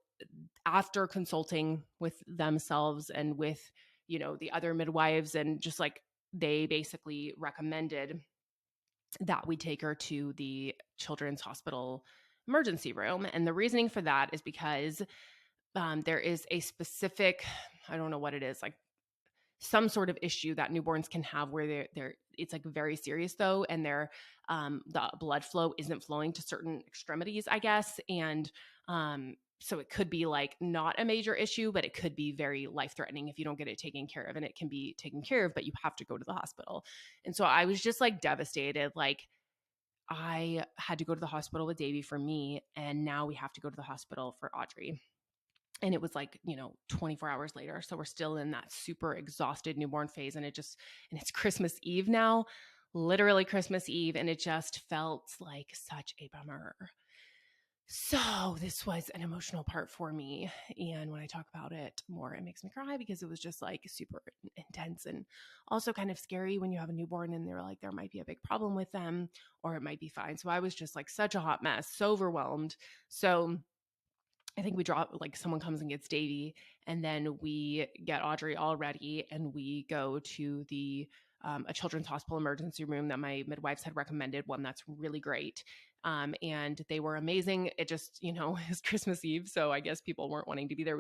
Speaker 1: after consulting with themselves and with, the other midwives and just like, they basically recommended that we take her to the Children's Hospital emergency room. And the reasoning for that is because there is a specific, I don't know what it is, like some sort of issue that newborns can have where it's like very serious though. And the blood flow isn't flowing to certain extremities, I guess. And so it could be like not a major issue, but it could be very life-threatening if you don't get it taken care of. And it can be taken care of, but you have to go to the hospital. And so I was just like devastated. Like I had to go to the hospital with Davey for me, and now we have to go to the hospital for Audrey. And it was like, 24 hours later. So we're still in that super exhausted newborn phase. And it's Christmas Eve now, literally Christmas Eve. And it just felt like such a bummer. So this was an emotional part for me. And when I talk about it more, it makes me cry because it was just like super intense and also kind of scary when you have a newborn and they're like, there might be a big problem with them or it might be fine. So I was just like such a hot mess, so overwhelmed. So I think we drop, like someone comes and gets Davey and then we get Audrey all ready and we go to a children's hospital emergency room that my midwives had recommended, one that's really great. And they were amazing. It just, is Christmas Eve. So I guess people weren't wanting to be there.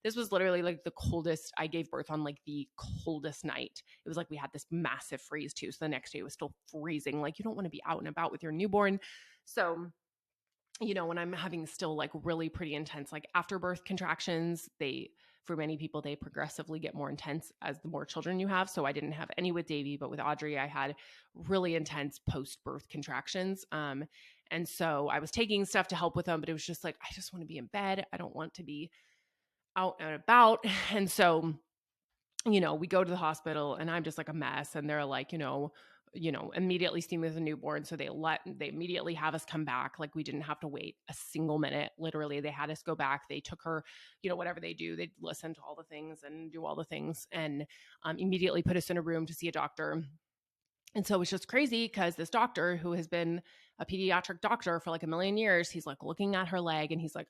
Speaker 1: This was literally like the coldest. I gave birth on like the coldest night. It was like we had this massive freeze too. So the next day it was still freezing. Like you don't want to be out and about with your newborn. So when I'm having still like really pretty intense, like afterbirth contractions, for many people, they progressively get more intense as the more children you have. So I didn't have any with Davey, but with Audrey, I had really intense post-birth contractions. And so I was taking stuff to help with them, but it was just like, I just want to be in bed. I don't want to be out and about. And so, we go to the hospital and I'm just like a mess. And they're like, immediately see me with a newborn. So they immediately have us come back. Like we didn't have to wait a single minute. Literally, they had us go back. They took her, whatever they do, they listen to all the things and do all the things and immediately put us in a room to see a doctor. And so it's just crazy because this doctor who has been a pediatric doctor for like a million years, he's like looking at her leg and he's like,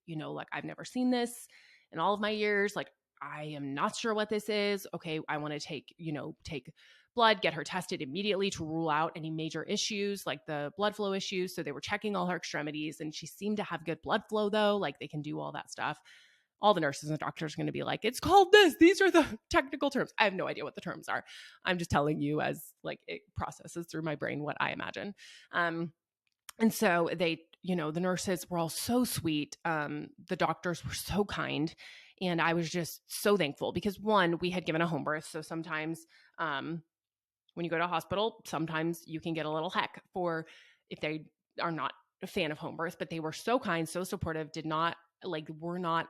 Speaker 1: like I've never seen this in all of my years. Like, I am not sure what this is. Okay, I want to take blood, get her tested immediately to rule out any major issues like the blood flow issues. So they were checking all her extremities and she seemed to have good blood flow though. Like they can do all that stuff. All the nurses and doctors are going to be like, it's called this. These are the technical terms. I have no idea what the terms are. I'm just telling you as like it processes through my brain what I imagine. And so they, the nurses were all so sweet. The doctors were so kind. And I was just so thankful because one, we had given a home birth. So sometimes when you go to a hospital, sometimes you can get a little heck for if they are not a fan of home birth, but they were so kind, so supportive, were not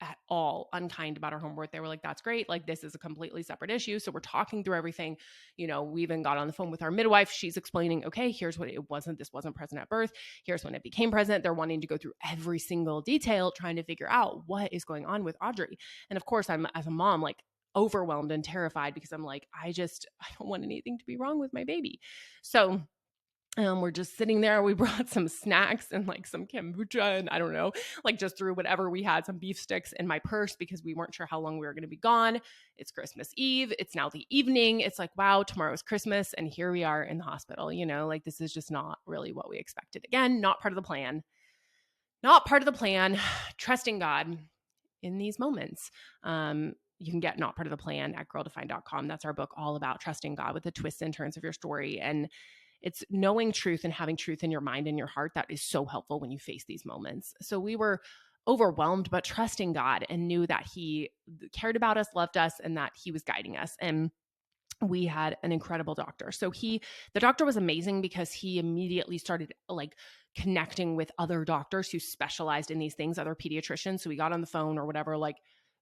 Speaker 1: at all unkind about our home birth. They were like, that's great. Like, this is a completely separate issue. So we're talking through everything. We even got on the phone with our midwife. She's explaining, okay, here's what it wasn't. This wasn't present at birth. Here's when it became present. They're wanting to go through every single detail, trying to figure out what is going on with Audrey. And of course, I'm, as a mom, like overwhelmed and terrified because I'm like, I don't want anything to be wrong with my baby. So we're just sitting there. We brought some snacks and like some kombucha and I don't know, like just threw whatever we had, some beef sticks in my purse because we weren't sure how long we were going to be gone. It's Christmas Eve. It's now the evening. It's like, wow, tomorrow's Christmas. And here we are in the hospital, like this is just not really what we expected. Again, not part of the plan, trusting God in these moments. You can get Not Part of the Plan at girldefined.com. That's our book all about trusting God with the twists and turns of your story. And it's knowing truth and having truth in your mind and your heart that is so helpful when you face these moments. So we were overwhelmed, but trusting God and knew that He cared about us, loved us, and that He was guiding us. And we had an incredible doctor. So the doctor was amazing because he immediately started like connecting with other doctors who specialized in these things, other pediatricians. So we got on the phone or whatever, like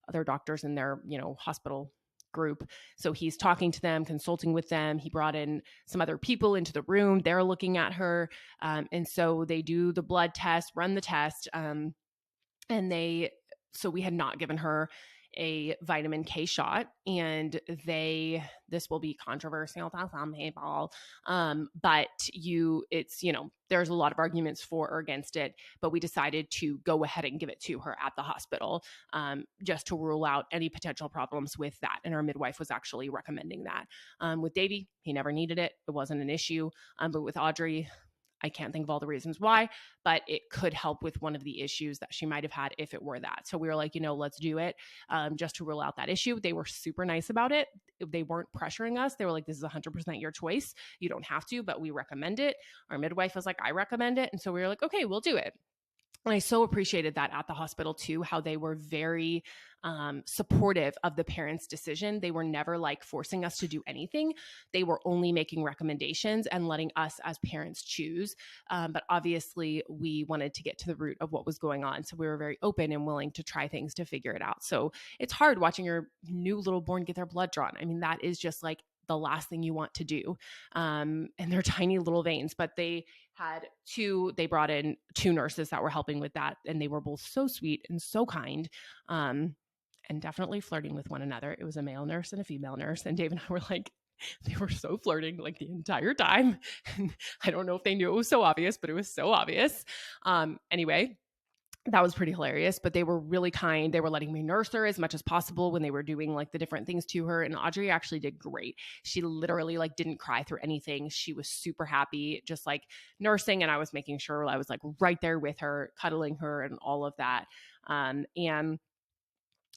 Speaker 1: other doctors in their, hospital group. So he's talking to them, consulting with them. He brought in some other people into the room. They're looking at her. And so they do the blood test, run the test. So we had not given her a vitamin K shot, and this will be controversial to some people. But there's a lot of arguments for or against it, but we decided to go ahead and give it to her at the hospital, just to rule out any potential problems with that. And our midwife was actually recommending that. With Davey, he never needed it. It wasn't an issue. But with Audrey, I can't think of all the reasons why, but it could help with one of the issues that she might have had if it were that. So we were like, let's do it, just to rule out that issue. They were super nice about it. They weren't pressuring us. They were like, this is 100% your choice. You don't have to, but we recommend it. Our midwife was like, I recommend it. And so we were like, okay, we'll do it. And I so appreciated that at the hospital too, how they were very supportive of the parents' decision. They were never like forcing us to do anything. They were only making recommendations and letting us as parents choose. But obviously we wanted to get to the root of what was going on. So we were very open and willing to try things to figure it out. So it's hard watching your new little born get their blood drawn. I mean, that is just like the last thing you want to do. And they're tiny little veins, but they brought in two nurses that were helping with that. And they were both so sweet and so kind. And definitely flirting with one another. It was a male nurse and a female nurse. And Dave and I were like, they were so flirting like the entire time. And I don't know if they knew it was so obvious, but it was so obvious. Anyway, that was pretty hilarious, but they were really kind. They were letting me nurse her as much as possible when they were doing like the different things to her. And Audrey actually did great. She literally like didn't cry through anything. She was super happy, just like nursing. And I was making sure I was like right there with her, cuddling her and all of that.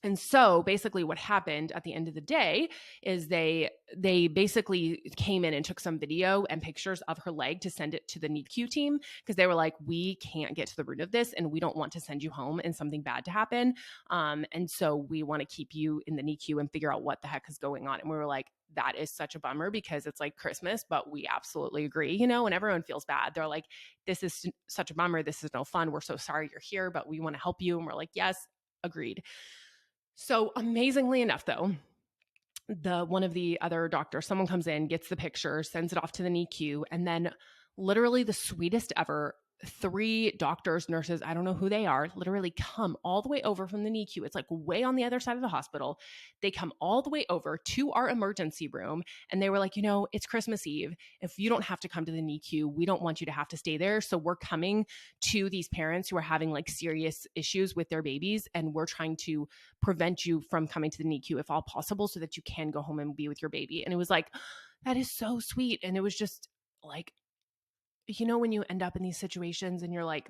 Speaker 1: And so basically what happened at the end of the day is they basically came in and took some video and pictures of her leg to send it to the NICU team because they were like, we can't get to the root of this and we don't want to send you home and something bad to happen. And so we want to keep you in the NICU and figure out what the heck is going on. And we were like, that is such a bummer because it's like Christmas, but we absolutely agree, and everyone feels bad. They're like, this is such a bummer. This is no fun. We're so sorry you're here, but we want to help you. And we're like, yes, agreed. So amazingly enough, though, one of the other doctors, someone comes in, gets the picture, sends it off to the NICU, and then literally the sweetest ever 3 doctors, nurses, I don't know who they are, literally come all the way over from the NICU. It's like way on the other side of the hospital. They come all the way over to our emergency room and they were like, it's Christmas Eve. If you don't have to come to the NICU, we don't want you to have to stay there. So we're coming to these parents who are having like serious issues with their babies, and we're trying to prevent you from coming to the NICU if all possible so that you can go home and be with your baby. And it was like, that is so sweet. And it was just like, when you end up in these situations and you're like,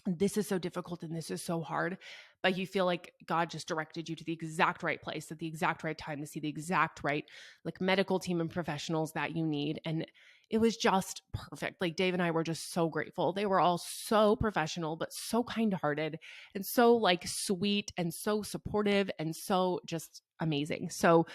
Speaker 1: this is so difficult and this is so hard, but you feel like God just directed you to the exact right place at the exact right time to see the exact right like medical team and professionals that you need. And it was just perfect. Like Dave and I were just so grateful. They were all so professional, but so kind-hearted and so like sweet and so supportive and so just amazing. So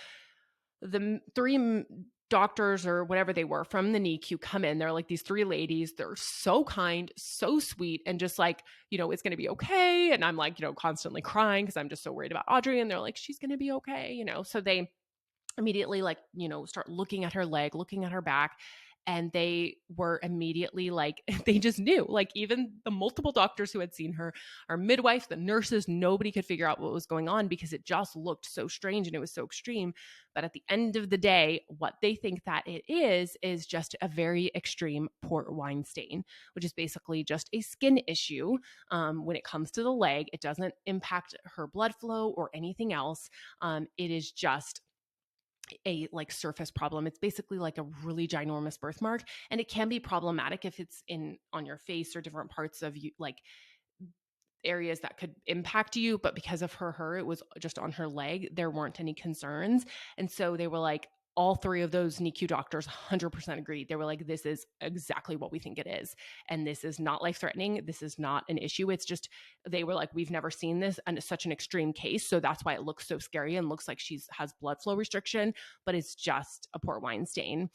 Speaker 1: the 3 doctors or whatever they were from the NICU come in. They're like these 3 ladies. They're so kind, so sweet, and just like, it's going to be okay. And I'm like, constantly crying because I'm just so worried about Audrey. And they're like, she's going to be okay. So they immediately like, start looking at her leg, looking at her back. And they were immediately like, they just knew, like even the multiple doctors who had seen her, our midwife, the nurses, nobody could figure out what was going on because it just looked so strange and it was so extreme. But at the end of the day, what they think that it is just a very extreme port wine stain, which is basically just a skin issue. When it comes to the leg, it doesn't impact her blood flow or anything else. It is just a like surface problem. It's basically like a really ginormous birthmark, and it can be problematic if it's on your face or different parts of you, like areas that could impact you. But because of her, it was just on her leg. There weren't any concerns. And so they were like, all 3 of those NICU doctors 100% agreed. They were like, this is exactly what we think it is. And this is not life-threatening. This is not an issue. It's just, they were like, we've never seen this and it's such an extreme case. So that's why it looks so scary and looks like has blood flow restriction, but it's just a port wine stain.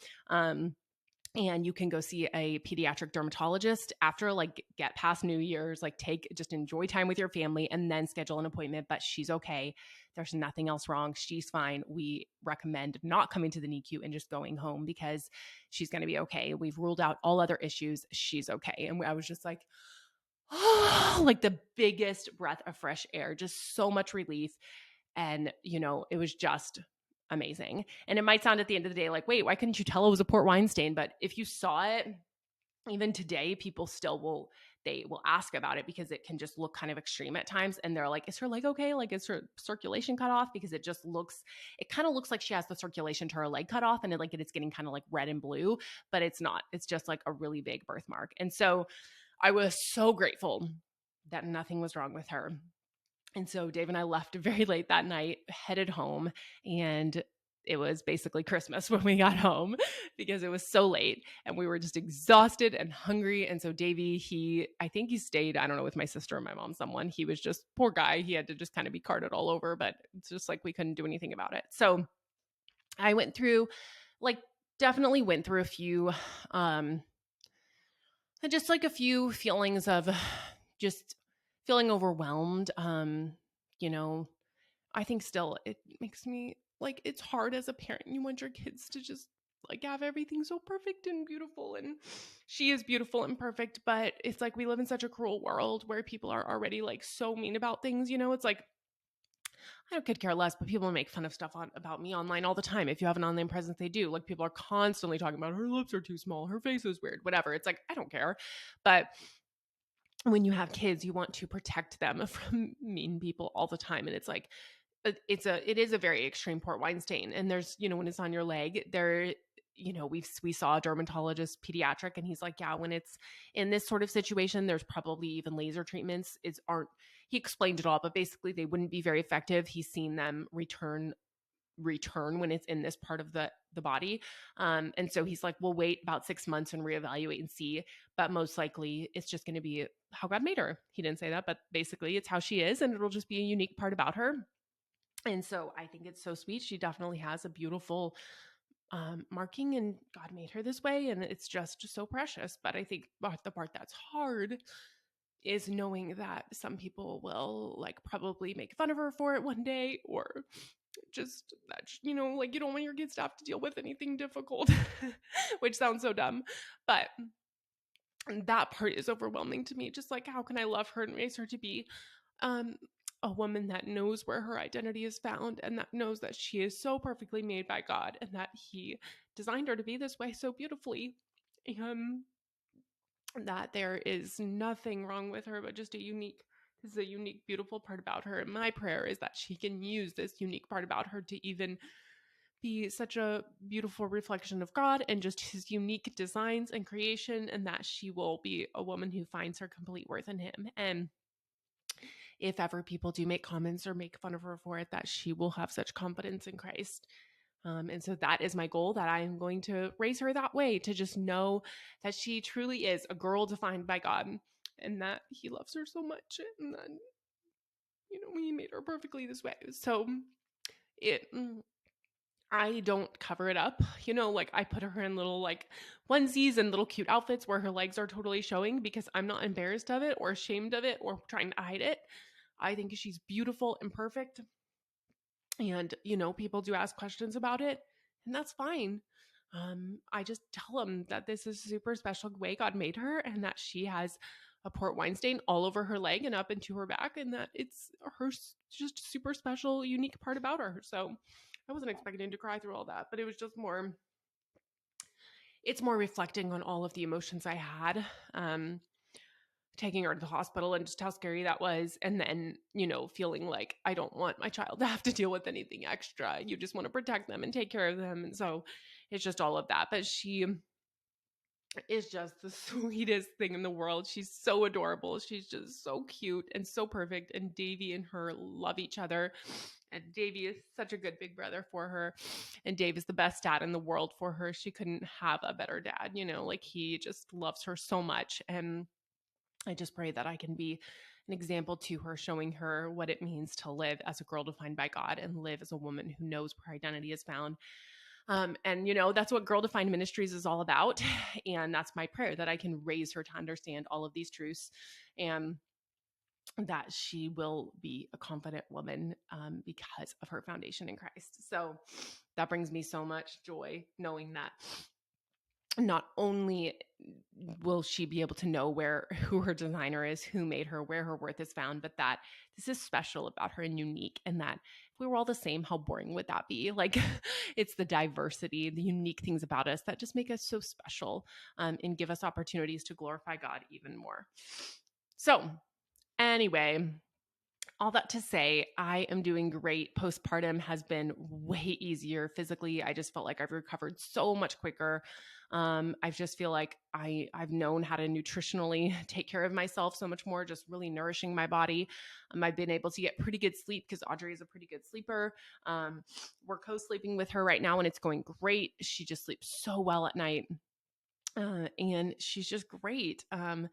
Speaker 1: And you can go see a pediatric dermatologist after, like get past New Year's, like just enjoy time with your family and then schedule an appointment. But she's okay. There's nothing else wrong. She's fine. We recommend not coming to the NICU and just going home because she's going to be okay. We've ruled out all other issues. She's okay. And I was just like, oh, like the biggest breath of fresh air, just so much relief. And, it was just amazing. And it might sound at the end of the day like, wait, why couldn't you tell it was a port wine stain? But if you saw it, even today, people still will ask about it because it can just look kind of extreme at times. And they're like, is her leg okay? Like, is her circulation cut off? Because it kind of looks like she has the circulation to her leg cut off, and it's getting kind of like red and blue, but it's not. It's just like a really big birthmark. And so I was so grateful that nothing was wrong with her. And so Dave and I left very late that night, headed home, and it was basically Christmas when we got home because it was so late and we were just exhausted and hungry. And so Davey, I think he stayed, I don't know, with my sister and my mom, someone. He was just, poor guy, he had to just kind of be carted all over, but it's just like we couldn't do anything about it. So I definitely went through a few, just like a few feelings of just feeling overwhelmed. I think still it makes me like, it's hard as a parent. You want your kids to just like have everything so perfect and beautiful, and she is beautiful and perfect, but it's like we live in such a cruel world where people are already like so mean about things. It's like, I could care less, but people make fun of stuff about me online all the time. If you have an online presence, they do. Like, people are constantly talking about her lips are too small, her face is weird, whatever. It's like, I don't care. But when you have kids, you want to protect them from mean people all the time. And it's like, it is a very extreme port wine stain. And there's, when it's on your leg there, we saw a dermatologist pediatric, and he's like, yeah, when it's in this sort of situation, there's probably even laser treatments he explained it all, but basically they wouldn't be very effective. He's seen them return when it's in this part of the body. And so he's like, we'll wait about 6 months and reevaluate and see, but most likely it's just going to be how God made her. He didn't say that, but basically it's how she is, and it'll just be a unique part about her. And so I think it's so sweet. She definitely has a beautiful marking, and God made her this way, and it's just so precious. But I think the part that's hard is knowing that some people will like probably make fun of her for it one day, or just that, like, you don't want your kids to have to deal with anything difficult, which sounds so dumb. But And that part is overwhelming to me. Just like, how can I love her and raise her to be um, a woman that knows where her identity is found and that knows that she is so perfectly made by God and that He designed her to be this way so beautifully. That there is nothing wrong with her, but just this is a unique, beautiful part about her. And my prayer is that she can use this unique part about her to even be such a beautiful reflection of God and just His unique designs and creation, and that she will be a woman who finds her complete worth in Him. And if ever people do make comments or make fun of her for it, that she will have such confidence in Christ. And so that is my goal, that I'm going to raise her that way, to just know that she truly is a girl defined by God and that He loves her so much and that, He made her perfectly this way. So I don't cover it up, like I put her in little like onesies and little cute outfits where her legs are totally showing because I'm not embarrassed of it or ashamed of it or trying to hide it. I think she's beautiful and perfect. And, people do ask questions about it, and that's fine. I just tell them that this is a super special way God made her and that she has a port wine stain all over her leg and up into her back, and that it's her just super special, unique part about her. So I wasn't expecting to cry through all that, but it was just it's more reflecting on all of the emotions I had. Taking her to the hospital and just how scary that was. And then, feeling like I don't want my child to have to deal with anything extra. You just want to protect them and take care of them. And so it's just all of that. But she is just the sweetest thing in the world. She's so adorable. She's just so cute and so perfect. And Davy and her love each other. And Davy is such a good big brother for her. And Dave is the best dad in the world for her. She couldn't have a better dad, like he just loves her so much. And I just pray that I can be an example to her, showing her what it means to live as a girl defined by God and live as a woman who knows where identity is found. And, that's what Girl Defined Ministries is all about. And that's my prayer, that I can raise her to understand all of these truths and that she will be a confident woman because of her foundation in Christ. So that brings me so much joy, knowing that not only will she be able to know who her designer is, who made her, where her worth is found, but that this is special about her and unique, and that if we were all the same, how boring would that be? Like, it's the diversity, the unique things about us that just make us so special, and give us opportunities to glorify God even more. So anyway, all that to say, I am doing great. Postpartum has been way easier physically. I just felt like I've recovered so much quicker. I just feel like I've known how to nutritionally take care of myself so much more, just really nourishing my body. I've been able to get pretty good sleep because Audrey is a pretty good sleeper. We're co-sleeping with her right now, and it's going great. She just sleeps so well at night. And she's just great. And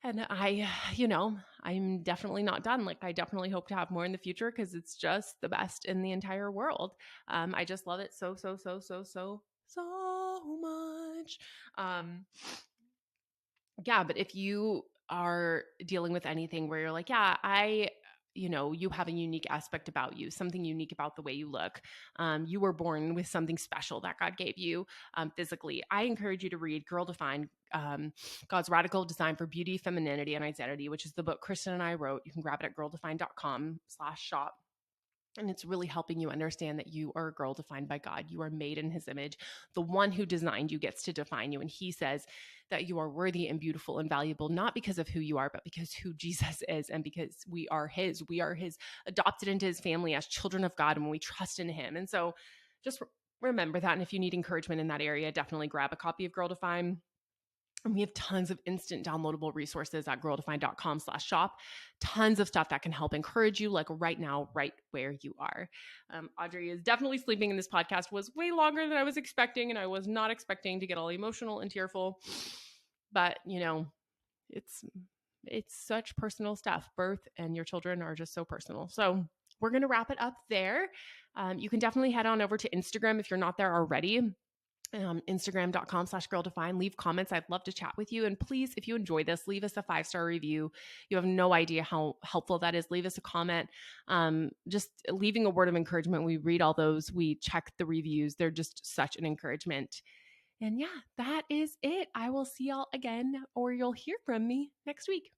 Speaker 1: I'm definitely not done. Like, I definitely hope to have more in the future because it's just the best in the entire world. I just love it so much. Yeah, but if you are dealing with anything where you're like, yeah, you have a unique aspect about you, something unique about the way you look. You were born with something special that God gave you physically. I encourage you to read Girl Defined, God's Radical Design for Beauty, Femininity, and Identity, which is the book Kristen and I wrote. You can grab it at girldefined.com/shop. And it's really helping you understand that you are a girl defined by God. You are made in His image. The one who designed you gets to define you. And He says that you are worthy and beautiful and valuable, not because of who you are, but because who Jesus is, and because we are His. We are His, adopted into His family as children of God, and when we trust in Him. And so just remember that. And if you need encouragement in that area, definitely grab a copy of Girl Defined. And we have tons of instant downloadable resources at girldefined.com/shop. Tons of stuff that can help encourage you, like right now, right where you are. Audrey is definitely sleeping, and this podcast was way longer than I was expecting, and I was not expecting to get all emotional and tearful. But, it's such personal stuff. Birth and your children are just so personal. So we're going to wrap it up there. You can definitely head on over to Instagram if you're not there already. Instagram.com/girldefined. Leave comments. I'd love to chat with you. And please, if you enjoy this, leave us a 5-star review. You have no idea how helpful that is. Leave us a comment. Just leaving a word of encouragement. We read all those. We check the reviews. They're just such an encouragement. And yeah, that is it. I will see y'all again, or you'll hear from me next week.